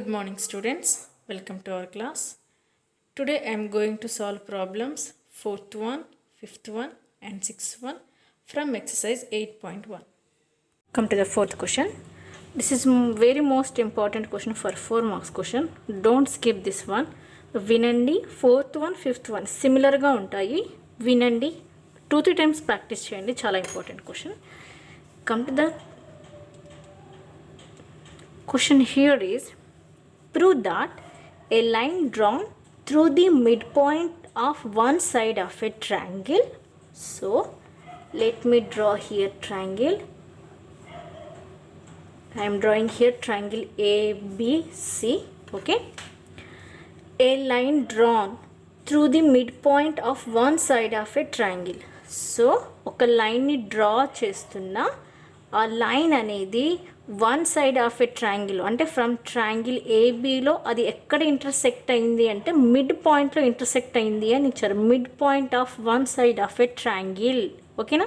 Good morning students, welcome to our class. Today I am going to solve problems 4th one, 5th one and 6th one from exercise 8.1. Come to the fourth question. This is very most important question for 4 marks question. Don't skip this one. వినండి 4th one, 5th one సిమిలర్గా ఉంటాయి. వినండి 2-3 times practice చేయండి. చాలా important question. Come to the question here is prove that a line drawn through the midpoint of one side of a triangle. So let me draw here triangle. I am drawing here triangle ABC. Okay, a line drawn through the midpoint of one side of a triangle. So ఒక లైన్ని draw చేస్తున్నా ఆ line అనేది one side of a triangle అంటే from triangle ఏబీలో అది ఎక్కడ intersect అయింది అంటే మిడ్ పాయింట్లో ఇంటర్సెక్ట్ అయింది అని ఇచ్చారు. Mid point of one side of a triangle. ఓకేనా?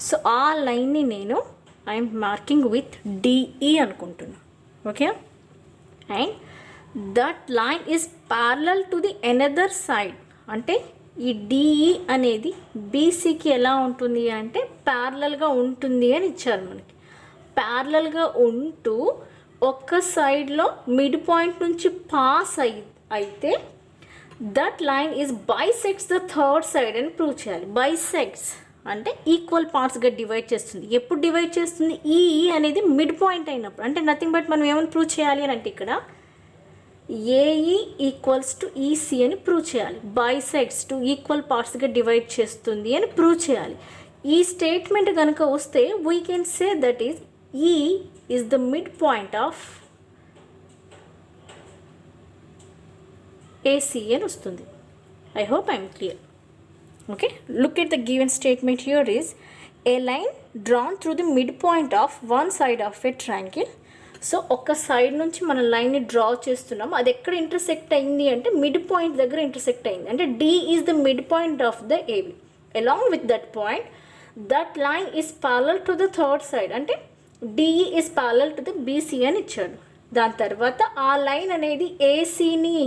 సో ఆ లైన్ని నేను ఐఎమ్ మార్కింగ్ విత్ డిఈ అనుకుంటున్నాను. Okay, and that line is parallel to the another side. అంటే ఈ డిఈ అనేది బీసీకి ఎలా ఉంటుంది అంటే ప్యారలల్గా ఉంటుంది అని ఇచ్చారు మనకి. ప్యారలల్గా ఉంటూ ఒక్క సైడ్లో మిడ్ పాయింట్ నుంచి పాస్ అయితే that line is bisects the third side అని ప్రూవ్ చేయాలి. బైసెక్ట్స్ అంటే ఈక్వల్ పార్ట్స్గా డివైడ్ చేస్తుంది. ఎప్పుడు డివైడ్ చేస్తుంది? ఈ అనేది మిడ్ పాయింట్ అయినప్పుడు. అంటే నథింగ్ బట్ మనం ఏమైనా ప్రూవ్ చేయాలి అని అంటే ఇక్కడ ఏఈ ఈక్వల్స్ టు ఈసీ అని ప్రూవ్ చేయాలి. బైసెక్ట్స్ టు ఈక్వల్ పార్ట్స్గా డివైడ్ చేస్తుంది అని ప్రూవ్ చేయాలి. ఈ స్టేట్మెంట్ కనుక వస్తే we can say that is E is the midpoint of AC అని వస్తుంది. I hope I am clear. Okay, look at the given statement here is a line drawn through the midpoint of one side of a triangle. So ఒక side నుంచి మన లైన్ని draw చేస్తున్నాం. అది ఎక్కడ intersect అయింది అంటే మిడ్ పాయింట్ దగ్గర ఇంటర్సెక్ట్ అయింది. అంటే D is the midpoint of the AB. Along with that point, that line is parallel to the third side. అంటే DE is parallel to the BC అని ఇచ్చాడు. దాని తర్వాత ఆ లైన్ అనేది ఏసీని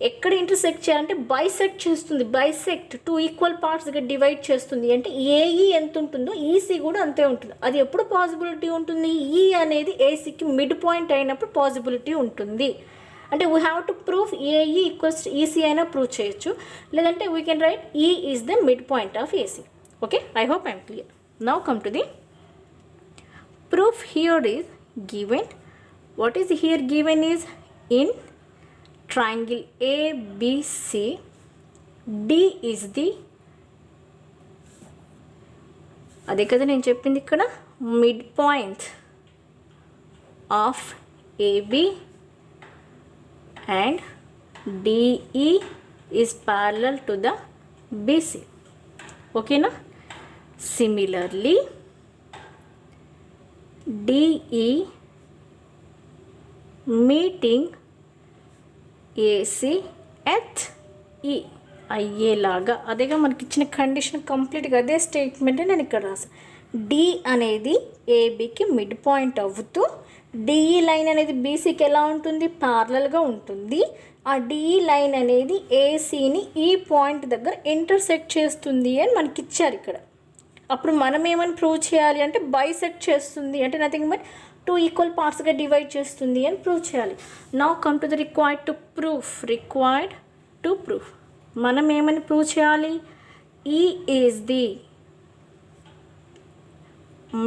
ఎక్కడ ఇంటర్సెక్ట్ చేయాలంటే బైసెక్ట్ చేస్తుంది. బైసెక్ట్ టూ ఈక్వల్ పార్ట్స్గా డివైడ్ చేస్తుంది. అంటే ఏఈ ఎంత ఉంటుందో ఈసీ కూడా అంతే ఉంటుంది. అది ఎప్పుడు పాసిబిలిటీ ఉంటుంది? ఈ అనేది ఏసీకి మిడ్ పాయింట్ అయినప్పుడు పాసిబిలిటీ ఉంటుంది. అంటే we have to proof AE equals EC అయినా ప్రూవ్ చేయొచ్చు. లేదంటే వీ కెన్ రైట్ ఈ is the mid point of AC. Okay, I hope I'm clear. Now come to the proof. Here is given. What is here given is in triangle ABC, D is the అదే కదా నేను చెప్పింది ఇక్కడ mid point of AB and DE is parallel to the BC. ఓకేనా? Similarly DE meeting AC at E అయ్యేలాగా అదేగా మనకి ఇచ్చిన కండిషన్ కంప్లీట్గా అదే స్టేట్మెంట్ నేను ఇక్కడ రాసాను. డి అనేది ఏబికి మిడ్ పాయింట్ అవ్వుతూ డిఈ లైన్ అనేది బీసీకి ఎలా ఉంటుంది? ప్యారలల్గా ఉంటుంది. ఆ డిఈ లైన్ అనేది ఏసీని ఈ పాయింట్ దగ్గర ఇంటర్సెక్ట్ చేస్తుంది అని మనకి ఇచ్చారు ఇక్కడ. అప్పుడు మనం ఏమని ప్రూవ్ చేయాలి అంటే బైసెక్ట్ చేస్తుంది అంటే నథింగ్ బట్ టూ ఈక్వల్ పార్ట్స్గా డివైడ్ చేస్తుంది అని ప్రూవ్ చేయాలి. Now come to the required to proof. మనం ఏమని ప్రూవ్ చేయాలి? E is the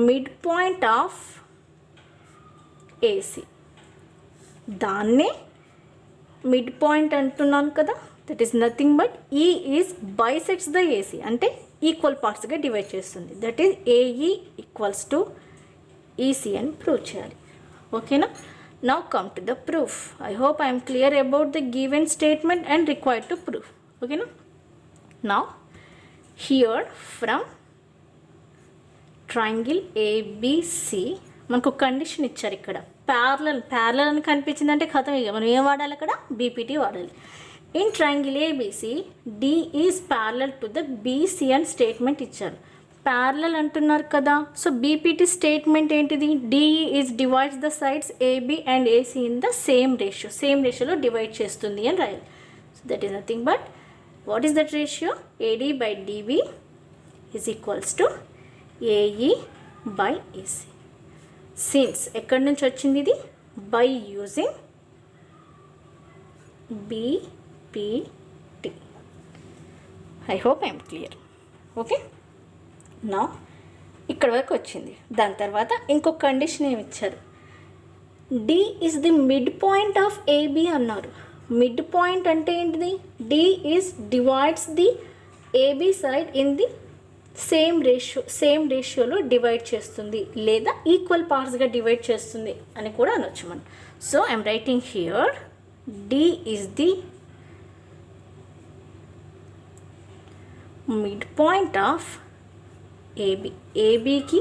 mid point of AC. దాన్నే మిడ్ పాయింట్ అంటున్నాను కదా. That is nothing but E is bisects the AC అంటే ఈక్వల్ పార్ట్స్గా డివైడ్ చేస్తుంది. That is AE equals to EC అని ప్రూవ్ చేయాలి. ఓకేనా? Now come to the proof. I hope I'm clear about the given statement and required to proof. ఓకేనా? Now here from triangle ABC మనకు condition ఇచ్చారు ఇక్కడ. Parallel అని కనిపించిందంటే ఖతం. ఇక మనం ఏం వాడాలి అక్కడ? బీపీటీ వాడాలి. In triangle ABC, D is parallel to the BC and statement ఇచ్చారు. ప్యారలల్ అంటున్నారు కదా. సో బీపీటీ స్టేట్మెంట్ ఏంటిది, DE is divides the sides AB and AC in the same రేషియోలో డివైడ్ చేస్తుంది అని రాయాలి. So that is nothing but what is that ratio, AD by DB is equals to AE by AC. Since ఎక్కడి నుంచి వచ్చింది ఇది, by using BPT. I hope I'm clear. Okay, నా ఇక్కడ వరకు వచ్చింది. దాని తర్వాత ఇంకొక కండిషన్ ఏమి ఇచ్చారు, D is the mid point of AB అన్నారు. మిడ్ పాయింట్ అంటే ఏంటిది, D is divides the AB side in the same రేషియోలో డివైడ్ చేస్తుంది లేదా ఈక్వల్ పార్ట్స్గా డివైడ్ చేస్తుంది అని కూడా అనొచ్చు మనం. So I'm writing here D is the mid point of AB. ఏబికి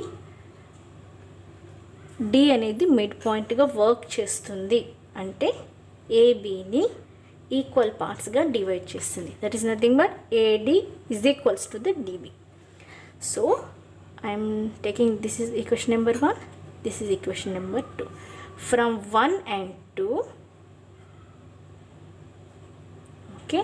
డి అనేది మిడ్ పాయింట్గా వర్క్ చేస్తుంది అంటే ఏబిని ఈక్వల్ పార్ట్స్గా డివైడ్ చేస్తుంది. That is nothing but AD is equals to the DB. So I am taking, this is equation number 1, this is equation number 2. From 1 and 2, okay,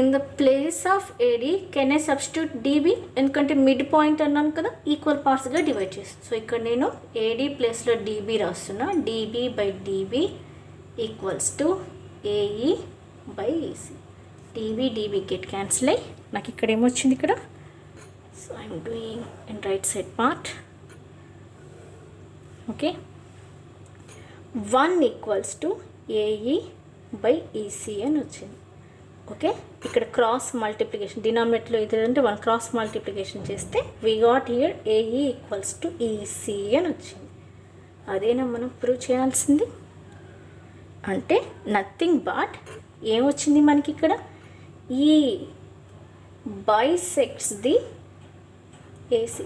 in the place of AD can I substitute DB ఎందుకంటే mid point అన్నాను కదా, equal పార్ట్స్గా divide చేస్తాను. So ఇక్కడ నేను AD ప్లేస్లో DB రాస్తున్నా. DB by DB equals to AE by AC. DB get cancel అయ్యి నాకు ఇక్కడ ఏమొచ్చింది ఇక్కడ. So I'm doing in right side part. Okay, 1 equals to AE by EC అని వచ్చింది. ఓకే, ఇక్కడ క్రాస్ మల్టిప్లికేషన్ డినామినేటర్లో ఏదంటే 1 క్రాస్ మల్టిప్లికేషన్ చేస్తే we got here AE equals to EC అని వచ్చింది. అదేనా మనం ప్రూవ్ చేయాల్సింది. అంటే నథింగ్ బట్ ఏమొచ్చింది మనకి ఇక్కడ, ఈ bisects the AC.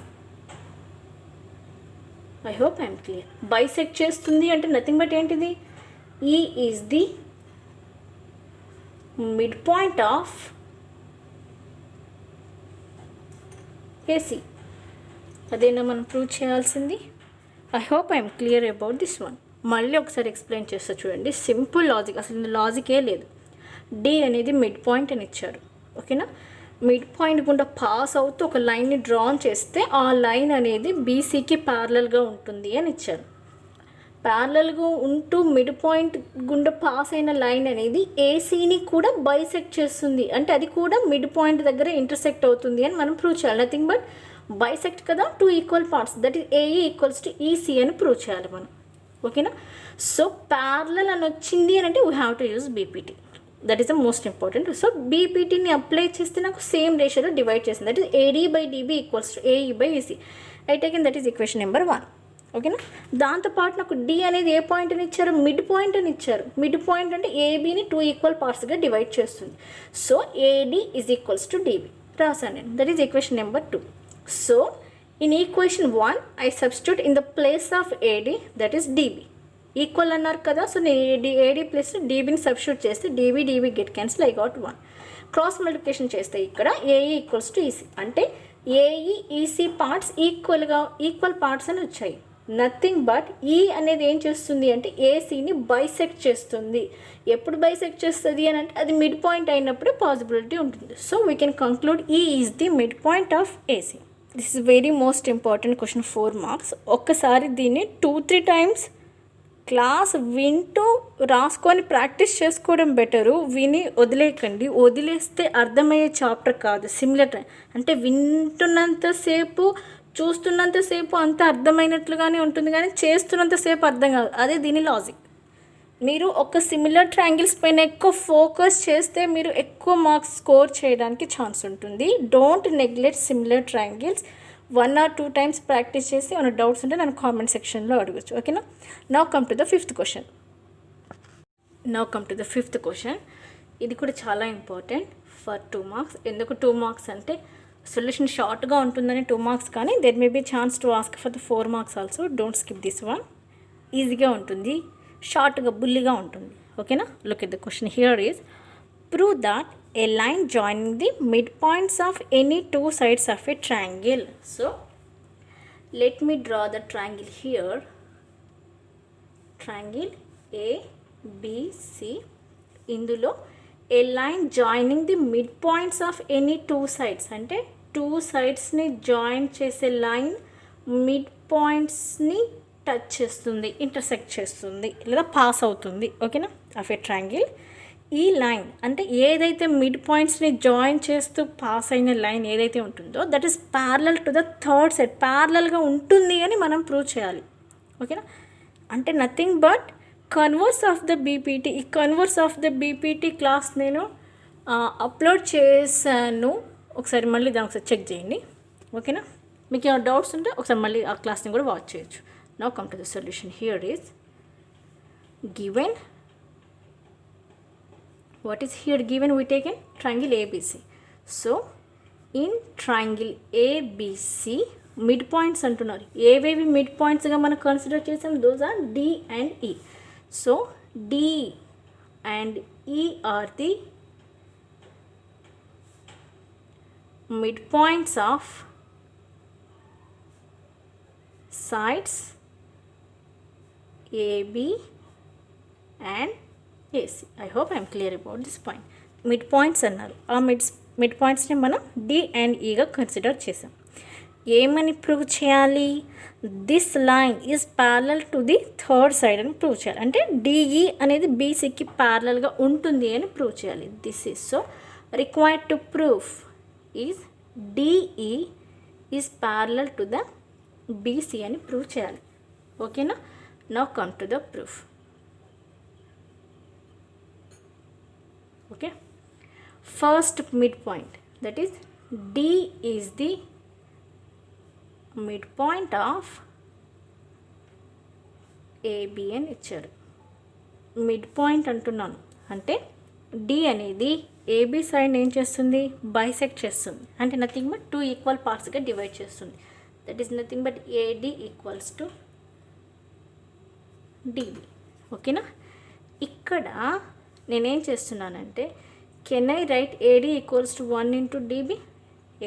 I hope I am clear. Bisect చేస్తుంది అంటే నథింగ్ బట్ ఏంటిది, E is the midpoint of AC. అదేనా మనం ప్రూవ్ చేయాల్సింది. I hope I'm clear about this one. మళ్ళీ ఒకసారి ఎక్స్ప్లెయిన్ చేస్తా చూడండి. సింపుల్ లాజిక్, అసలు లాజికే లేదు. డి అనేది మిడ్ పాయింట్ అని ఇచ్చారు. ఓకేనా, మిడ్ పాయింట్ గుండా పాస్ అవుతూ ఒక లైన్ని డ్రాన్ చేస్తే ఆ లైన్ అనేది బీసీకి ప్యారలల్గా ఉంటుంది అని ఇచ్చారు. ప్యారలల్గా ఉంటూ మిడ్ పాయింట్ గుండా పాస్ అయిన లైన్ అనేది ఏసీని కూడా బైసెక్ట్ చేస్తుంది అంటే అది కూడా మిడ్ పాయింట్ దగ్గర ఇంటర్సెక్ట్ అవుతుంది అని మనం ప్రూవ్ చేయాలి. నథింగ్ బట్ బైసెక్ట్ కదా, 2 equal parts, that is AE equals to EC అని ప్రూవ్ చేయాలి మనం. ఓకేనా, సో ప్యారలల్ అని వచ్చింది అని అంటే we have to use BPT. That is the most important. So బీపీటీని అప్లై చేస్తే నాకు సేమ్ రేషియోలో డివైడ్ చేసింది. That is AD by DB equals to AE by EC. I taken that is equation number 1. ఓకేనా, దాంతోపాటు నాకు డి అనేది ఏ point అని ఇచ్చారు, మిడ్ పాయింట్ అని ఇచ్చారు. మిడ్ పాయింట్ అంటే ఏబీని 2 ఈక్వల్ పార్ట్స్గా డివైడ్ చేస్తుంది. So AD is equals to DB రాసాను నేను. That is equation number 2. So in equation 1 I substitute in the place of AD, that is DB. Equal అన్నారు కదా, సో నేను ఏడీ ప్లస్ డీబీని సబ్స్టిట్యూట్ చేస్తే DB get cancel, I got 1. Cross multiplication చేస్తే ఇక్కడ AE equals to EC అంటే AE EC parts equal parts అని వచ్చాయి. నథింగ్ బట్ ఈ అనేది ఏం చేస్తుంది అంటే ఏసీని బైసెక్ట్ చేస్తుంది. ఎప్పుడు బైసెక్ట్ చేస్తుంది అని అంటే అది మిడ్ పాయింట్ అయినప్పుడే పాసిబిలిటీ ఉంటుంది. సో వీ కెన్ కంక్లూడ్ ఈ is the mid point of AC. This is very most important question, 4 marks. ఒక్కసారి దీన్ని 2-3 టైమ్స్ క్లాస్ వింటూ రాసుకొని ప్రాక్టీస్ చేసుకోవడం బెటరు. విని వదిలేయకండి. వదిలేస్తే అర్థమయ్యే చాప్టర్ కాదు. సిమిలర్ అంటే వింటున్నంతసేపు చూస్తున్నంతసేపు అంత అర్థమైనట్లుగానే ఉంటుంది కానీ చేస్తున్నంతసేపు అర్థం కాదు. అదే దీని లాజిక్. మీరు ఒక సిమిలర్ ట్రయాంగిల్స్ పైన ఎక్కువ ఫోకస్ చేస్తే మీరు ఎక్కువ మార్క్స్ స్కోర్ చేయడానికి ఛాన్స్ ఉంటుంది. Don't neglect similar triangles. 1 or 2 times practice చేసి ఏమైనా డౌట్స్ ఉంటే నన్ను కామెంట్ సెక్షన్లో అడగచ్చు. ఓకేనా, now come to the fifth question. ఇది కూడా చాలా ఇంపార్టెంట్ ఫర్ 2 మార్క్స్. ఎందుకు 2 మార్క్స్ అంటే సొల్యూషన్ షార్ట్గా ఉంటుందని 2 మార్క్స్, కానీ there may be chance to ask for the 4 marks also. Don't skip this one. ఈజీగా ఉంటుంది, షార్ట్గా బుల్లిగా ఉంటుంది. ఓకేనా, look at the question here is Prove that a line joining the midpoints of any two sides of a triangle. So let me draw the triangle here. Triangle ABC. ఇందులో a line joining the midpoints of any two sides. అంటే two సైడ్స్ని join చేసే line mid పాయింట్స్ని touch చేస్తుంది, intersect చేస్తుంది లేదా pass అవుతుంది. ఓకేనా? Of a triangle. ఈ లైన్ అంటే ఏదైతే మిడ్ పాయింట్స్ని జాయిన్ చేస్తూ పాస్ అయిన లైన్ ఏదైతే ఉంటుందో that is parallel to the third side. ప్యారలల్గా ఉంటుంది అని మనం ప్రూవ్ చేయాలి. ఓకేనా? అంటే nothing but converse of the BPT. ఈ converse of the BPT class నేను అప్లోడ్ చేశాను. ఒకసారి మళ్ళీ దాని ఒకసారి చెక్ చేయండి. ఓకేనా? మీకు ఏమైనా డౌట్స్ ఉంటే ఒకసారి మళ్ళీ ఆ క్లాస్ని కూడా వాచ్ చేయొచ్చు. Now come to the solution. Here is given. What is here given? We take in triangle ABC. So in triangle ABC midpoints అంటున్నారు. ఏవేవి మిడ్ పాయింట్స్గా మనం కన్సిడర్ చేసాం? Those are D and E. So D and E are the midpoints of sides AB and AC. I hope I am clear about this point. Mid points అన్నారు. ఆ mid పాయింట్స్ని మనం D and Eగా consider చేసాం. ఏమని prove చేయాలి? This line is parallel to the third side అని prove చేయాలి. అంటే DE అనేది BCకి ప్యారలల్గా ఉంటుంది అని ప్రూవ్ చేయాలి. This is so required to proof is DE is parallel to the BC అని ప్రూవ్ చేయాలి. ఓకేనా? Now come to the proof. Okay, first midpoint, that is D is the midpoint of AB అని ఇచ్చారు. Mid point అంటున్నాను అంటే D అనేది AB side ఏం చేస్తుంది? బైసెక్ట్ చేస్తుంది. అంటే నథింగ్ బట్ టూ ఈక్వల్ పార్ట్స్గా డివైడ్ చేస్తుంది. That is nothing but AD equals to DB. ఓకేనా? ఇక్కడ నేనేం చేస్తున్నానంటే can I write AD equals to 1 into DB.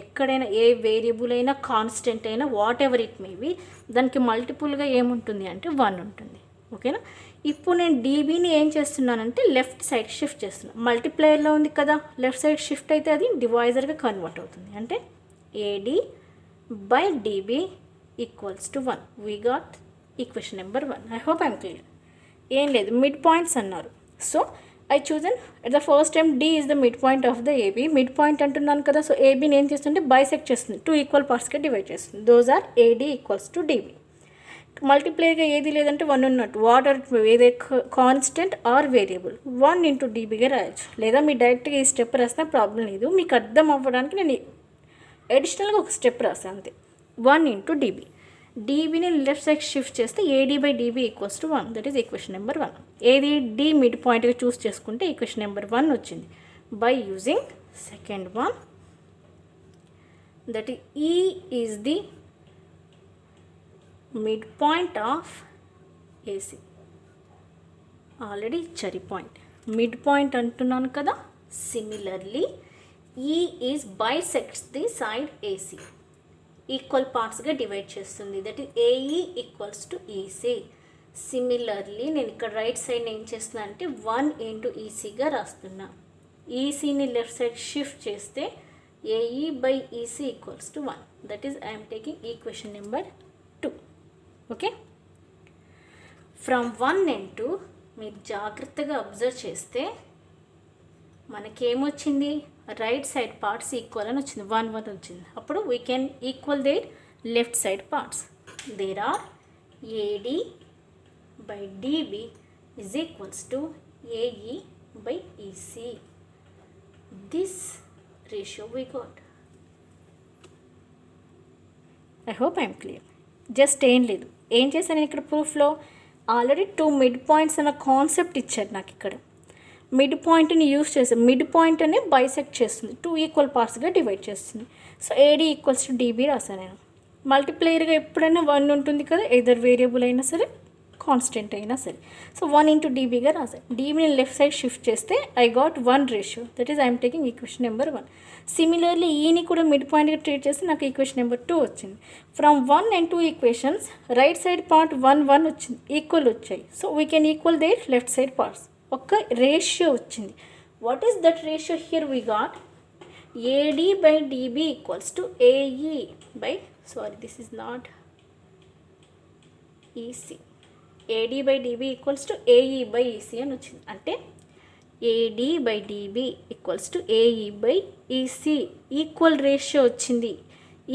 ఎక్కడైనా ఏ వేరియబుల్ అయినా కాన్స్టెంట్ అయినా whatever it may be దానికి మల్టిపుల్గా ఏముంటుంది అంటే 1 ఉంటుంది. ఓకేనా? ఇప్పుడు నేను DBని ఏం చేస్తున్నానంటే లెఫ్ట్ సైడ్ షిఫ్ట్ చేస్తున్నాను. మల్టిప్లైయర్లో ఉంది కదా, లెఫ్ట్ సైడ్ షిఫ్ట్ అయితే అది డివైజర్గా కన్వర్ట్ అవుతుంది. అంటే AD by DB equals to 1. We got equation number 1. I hope I'm clear. ఏం లేదు, మిడ్ పాయింట్స్ అన్నారు. So I chosen at the first time D is the midpoint of the AB. Midpoint అంటున్నాను కదా. So ABని ఏం చేస్తుంటే bisect చేస్తుంది, two equal పార్ట్స్గా divide చేస్తుంది. Those are AD equals to DB. మల్టిప్లైగా ఏది లేదంటే 1 ఉన్నట్టు. వాట్ ఆర్ ఏదే కాన్స్టెంట్ ఆర్ వేరియబుల్ 1 ఇంటూ DBగా రాయొచ్చు. లేదా మీరు డైరెక్ట్గా ఈ స్టెప్ రాసినా ప్రాబ్లం లేదు. మీకు అర్థం అవ్వడానికి నేను అడిషనల్గా ఒక స్టెప్ రాసాను అంతే. 1 ఇంటూ DB. DBని లెఫ్ట్ సైడ్ షిఫ్ట్ చేస్తే AD by DB equals to 1. That is equation number 1. ఏది D మిడ్ పాయింట్గా చూస్ చేసుకుంటే ఈక్వేషన్ నెంబర్ 1 వచ్చింది. By using second one, that E is the mid point of AC. Already ఇచ్చారు ఈ పాయింట్. Mid point అంటున్నాను కదా. Similarly E is bisects the side AC. Equal పార్ట్స్గా డివైడ్ చేస్తుంది. That is AE equals to EC. Similarly నేను ఇక్కడ right side ఏం చేస్తున్నా అంటే 1 ఇంటూ ECగా రాస్తున్నా. ECని లెఫ్ట్ సైడ్ షిఫ్ట్ చేస్తే AE by EC equals to 1. That is I'm taking equation number 2. Okay, from 1 and 2 మీరు జాగ్రత్తగా అబ్జర్వ్ చేస్తే మనకేమొచ్చింది? రైట్ సైడ్ పార్ట్స్ ఈక్వల్ అని వచ్చింది. 1 1 వచ్చింది. అప్పుడు we can equal their left side parts. There are AD by DB is equals to AE by EC. This ratio we got. I hope I'm clear. Just ఏం లేదు, ఏం చేశాను నేను ఇక్కడ ప్రూఫ్లో ఆల్రెడీ 2 మిడ్ పాయింట్స్ అన్న కాన్సెప్ట్ ఇచ్చారు నాకు. ఇక్కడ మిడ్ పాయింట్ని యూస్ చేసి మిడ్ పాయింట్ అని బైసెక్ట్ చేస్తుంది, 2 ఈక్వల్ పార్ట్స్గా డివైడ్ చేస్తుంది. So AD equals to DB రాసాను నేను. మల్టిప్లేయర్గా ఎప్పుడైనా 1 ఉంటుంది కదా, ఎదర్ వేరియబుల్ అయినా సరే కాన్స్టెంట్ అయినా సరే. సో 1 ఇంటూ డీబీగా రాసాను. డీబీని లెఫ్ట్ సైడ్ షిఫ్ట్ చేస్తే I got 1 ratio, that is I'm taking equation number 1. Similarly ఈని కూడా మిడ్ పాయింట్గా ట్రీట్ చేస్తే నాకు ఈక్వేషన్ నెంబర్ 2 వచ్చింది. From 1 and 2 equations right side part 1 1 వచ్చింది, ఈక్వల్ వచ్చాయి. So we can equal their left side parts. ఒక రేషియో వచ్చింది. What is that ratio? Here we got AD by DB equals to AE by, sorry this is not EC, AD by DB equals to AE by EC అని వచ్చింది. అంటే AD by DB equals to AE by EC equal ratio వచ్చింది.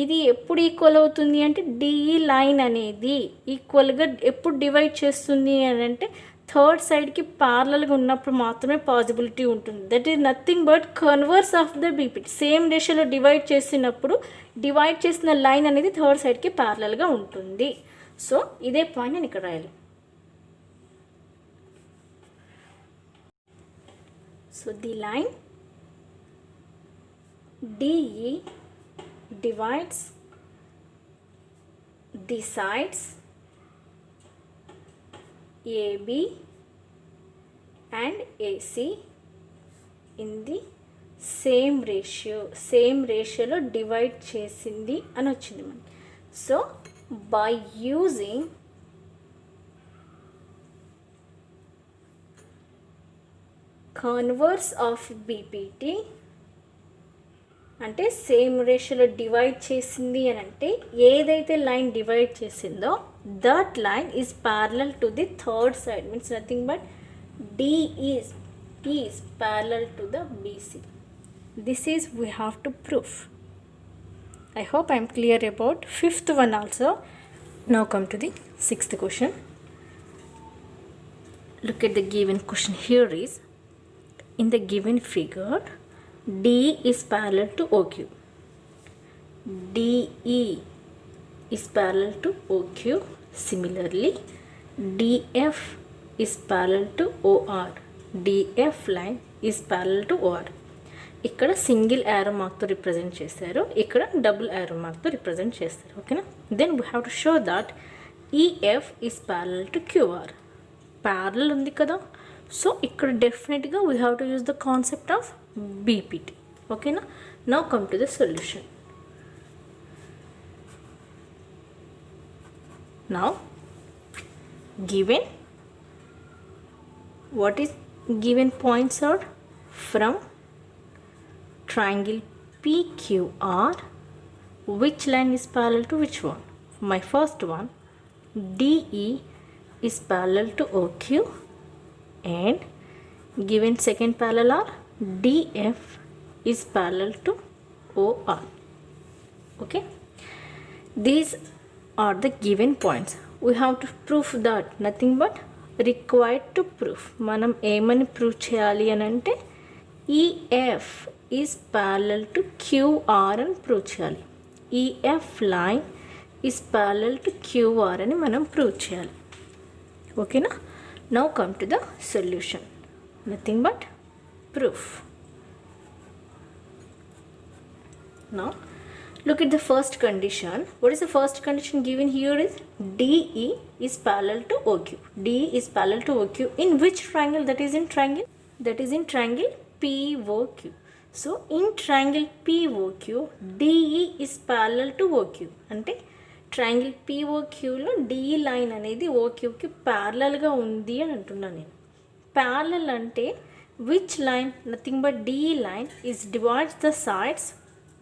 ఇది ఎప్పుడు equal అవుతుంది అంటే DE line అనేది ఈక్వల్గా ఎప్పుడు డివైడ్ చేస్తుంది అని అంటే థర్డ్ సైడ్కి ప్యారలల్గా ఉన్నప్పుడు మాత్రమే పాసిబిలిటీ ఉంటుంది. That is nothing but converse of the BPT. Same రేషియోలో డివైడ్ చేసినప్పుడు డివైడ్ చేసిన లైన్ అనేది థర్డ్ సైడ్కి ప్యారలల్గా ఉంటుంది. సో ఇదే పాయింట్ నేను ఇక్కడ రాయాలి. So the line DE divides the sides AB and AC in the same రేషియోలో డివైడ్ చేసింది అని వచ్చింది మనకి. So by using converse of BPT అంటే సేమ్ రేషియోలో డివైడ్ చేసింది అని అంటే ఏదైతే లైన్ డివైడ్ చేసిందో that line is parallel to the third side, means nothing but D is parallel to the BC. This is we have to prove. I hope I am clear about fifth one also. Now come to the sixth question. Look at the given question here is, in the given figure D is parallel to OQ. DE is parallel to OQ. Similarly, DF is parallel to OR. DF line is parallel to OR. ఇక్కడ single arrow మార్క్తో represent చేశారు, ఇక్కడ double arrow మార్క్తో represent చేస్తారు. ఓకేనా? Then we have to show that EF is parallel to QR. Parallel ఉంది కదా, so ఇక్కడ డెఫినెట్గా we have to use the concept of BPT. ఓకేనా? Now come to the solution. Now given what is given points are from triangle PQR, which line is parallel to which one? My first one, DE is parallel to OQ, and given second parallel are DF is parallel to OR. Okay, these are the given points. We have to prove that, nothing but required to prove. మనం ఏమని prove చేయాలి అని అంటే EF is parallel to QR అని prove చేయాలి. EF line is parallel to QR అని మనం prove చేయాలి. ఓకేనా? Now come to the solution. Nothing but proof. Now look at the first condition. What is the first condition given here is DE is parallel to OQ. DE is parallel to OQ in which triangle? That is in triangle POQ. So in triangle POQ DE is parallel to OQ. అంటే triangle POQలో DE line అనేది OQకి ప్యారలల్గా ఉంది అని అంటున్నాను నేను. Parallel అంటే which line? Nothing but DE line is divides the sides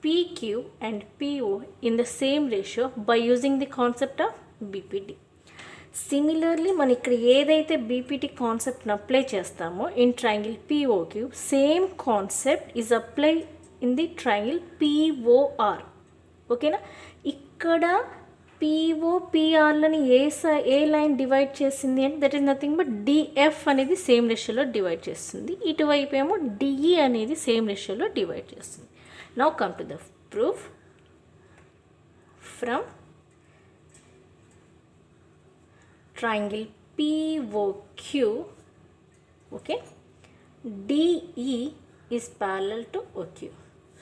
PQ and PO in the same ratio by using the concept of BPT. Similarly, మనం ఇక్కడ ఏదైతే BPT కాన్సెప్ట్ని అప్లై చేస్తామో in triangle POQ, same concept is apply in the triangle POR. ఓకేనా? ఇక్కడ POPRలని ఏ line divide చేసింది అంటే that is nothing but DF అనేది సేమ్ రేషియోలో డివైడ్ చేస్తుంది, ఇటువైపు ఏమో DE అనేది సేమ్ రేషియోలో డివైడ్ చేస్తుంది. Now come to the proof. From triangle POQ, okay, DE is parallel to OQ.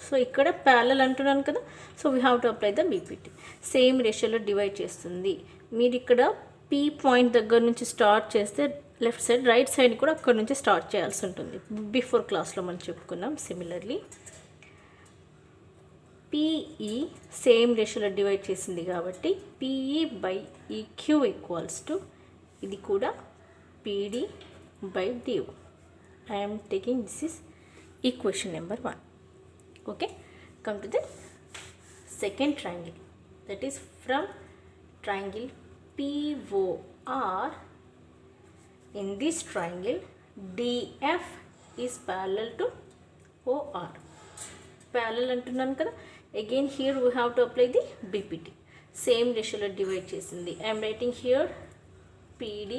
So ఇక్కడ ప్యారలల్ అంటున్నాను కదా, so we have to apply the BPT. Same రేషియోలో డివైడ్ చేస్తుంది. మీరు ఇక్కడ పీ పాయింట్ దగ్గర నుంచి స్టార్ట్ చేస్తే లెఫ్ట్ సైడ్, రైట్ సైడ్ కూడా అక్కడ నుంచి స్టార్ట్ చేయాల్సి ఉంటుంది. బిఫోర్ క్లాస్లో మనం చెప్పుకున్నాం. సిమిలర్లీ పిఈ సేమ్ రేషియోలో డివైడ్ చేసింది కాబట్టి PE by EQ equals to, ఇది కూడా PD by DO. I'm taking this is equation number 1. Okay, come to the second triangle, that is from triangle POR. In this triangle DF is parallel to OR. Parallel అంటున్నాను కదా. Again here we have to apply the BPT. Same ratio divide చేసింది. I am writing here PD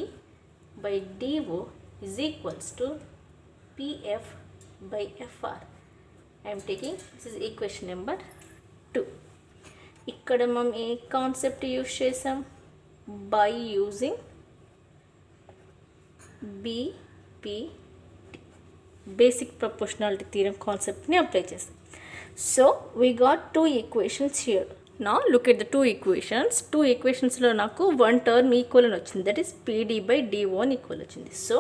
by DO is equals to PF by FR. I am taking, this is equation number 2. ఇక్కడ మనం ఏ concept use చేసాం? By using BPT, basic proportionality theorem కాన్సెప్ట్ని apply చేస్తాం. So we got 2 equations here. నా look at the 2 equations. 2 ఈక్వేషన్స్లో నాకు 1 term equal అని వచ్చింది, that is PD by DO అని ఈక్వల్ వచ్చింది. So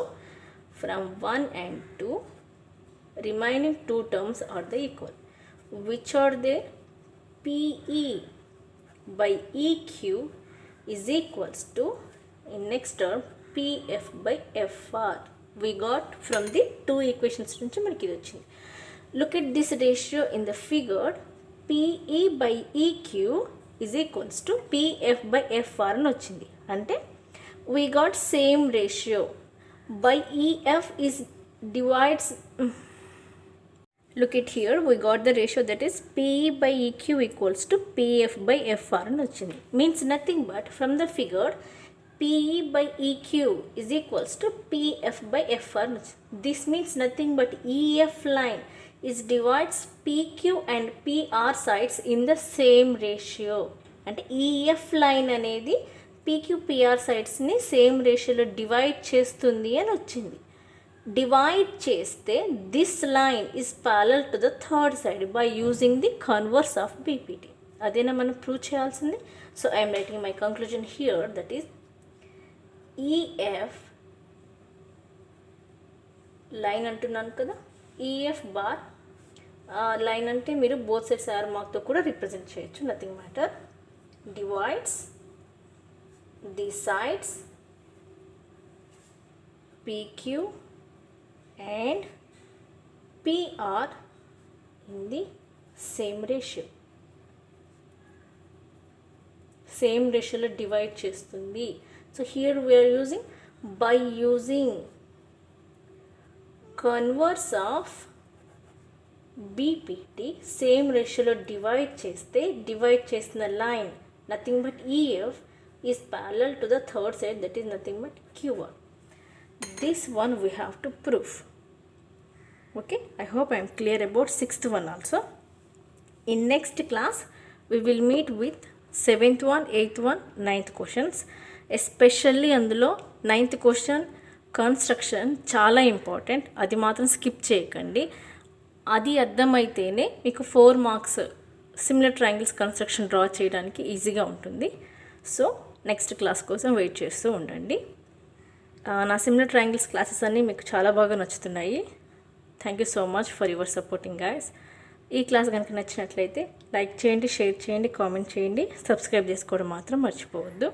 from 1 and 2 remaining 2 terms are the equal. Which are they? PE by EQ is equals to, in next term, PF by FR. We got from the 2 equations nunchi manaki idi vachindi. Look at this ratio in the figure. PE by EQ is equals to PF by FR అని వచ్చింది. అంటే we got same ratio. By EF is divides, look at here, we got the ratio, that is PE by EQ equals to PF by FR అని వచ్చింది. Means nothing but from the figure PE by EQ is equals to PF by FR. This means nothing but EF line is divides PQ and PR sides in the same ratio. అంటే EF line అనేది PQ PR sides-ని same రేషియోలో divide చేస్తుంది అని వచ్చింది. Divide చేస్తే this line is parallel to the third side by using the converse of BPT. అదేనా మనం prove చేయాల్సింది. So I'm writing my conclusion here, that is EF line అంటున్నాను కదా. ఈఎఫ్ బార్ లైన్ అంటే మీరు బోత్ సైడ్స్ ఆర్ మార్క్తో కూడా represent చేయొచ్చు, nothing matter. Divides the sides PQ and PR in the same ratio. Same ratio లో divide చేస్తుంది. So here we're using by using converse of BPT same రేషియోలో divide చేస్తే divide చేసిన line nothing but EF is parallel to the third side, that is nothing but QR. This one we have to prove. Okay, I hope I am clear about 6th one also. In next class we will meet with 7th one, 8th one, 9th questions. Especially అందులో 9th question construction చాలా important, అది మాత్రం skip చేయకండి. అది అర్థమైతేనే మీకు 4 marks similar triangles construction draw చేయడానికి ఈజీగా ఉంటుంది. సో నెక్స్ట్ క్లాస్ కోసం వెయిట్ చేస్తూ ఉండండి. నా సిమిలర్ ట్రయాంగిల్స్ క్లాసెస్ అన్నీ మీకు చాలా బాగా నచ్చుతున్నాయి. Thank you so much for your supporting guys. ఈ క్లాస్ కనుక నచ్చినట్లయితే లైక్ చేయండి, షేర్ చేయండి, కామెంట్ చేయండి, సబ్స్క్రైబ్ చేసుకోవడం మాత్రం మర్చిపోవద్దు.